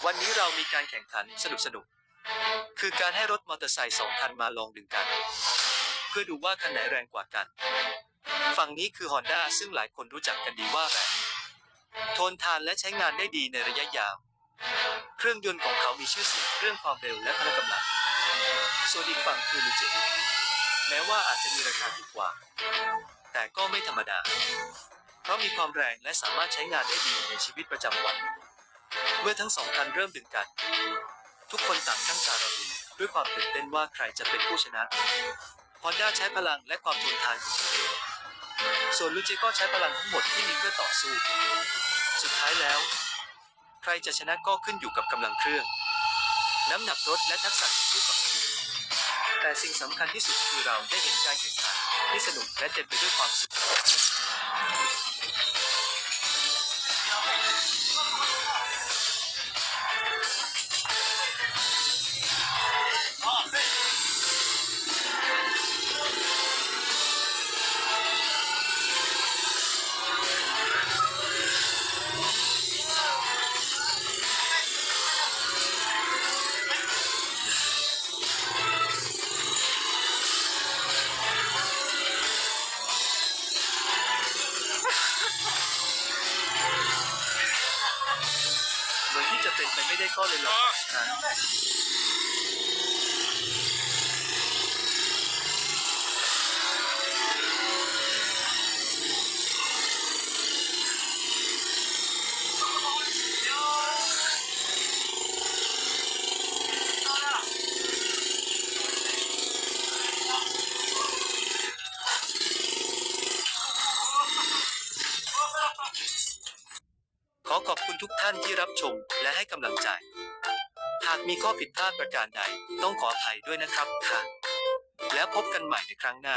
วันนี้เรามีการแข่งขันสนุกๆคือการให้รถมอเตอร์ไซค์2 คันมาลองดึงกัน เพื่อดูว่าคันไหนแรงกว่ากัน ฝั่งนี้คือ Honda ซึ่งหลายคนรู้จักกันดีว่าแรงทนทานและใช้งานได้ดีในระยะยาว เครื่องยนต์ของเขามีชื่อเสียงเรื่องความเร็วและพละกำลัง ส่วนอีกฝั่งคือ Lucid แม้ว่าอาจจะมีราคาถูกกว่า แต่ก็ไม่ธรรมดา เพราะมีความแรงและสามารถใช้งานได้ดีในชีวิตประจำวัน เมื่อทั้งสองคันเริ่มดึงกัน ทุกคนต่างตั้งตารอดูด้วยความตื่นเต้นว่าใครจะเป็นผู้ชนะ Honda ใช้พลังและความทนทานของตัวเองส่วน Lucid ก็ใช้พลังทั้งหมดที่มีเพื่อต่อสู้ สุดท้ายแล้ว ใครจะชนะก็ขึ้นอยู่กับกำลังเครื่อง น้ำหนักรถและทักษะของผู้ขับขี่ แต่สิ่งสำคัญที่สุดคือเราได้เห็นการแข่งขันที่สนุกและเต็มไปด้วยความสุข เหมือนที่จะเป็นไปไม่ได้ก็เลยลองสักครั้งขอขอบคุณทุกท่านที่รับชมและให้กำลังใจ หากมีข้อผิดพลาดประการใดต้องขออภัยด้วยนะครับค่ะแล้วพบกันใหม่ในครั้งหน้า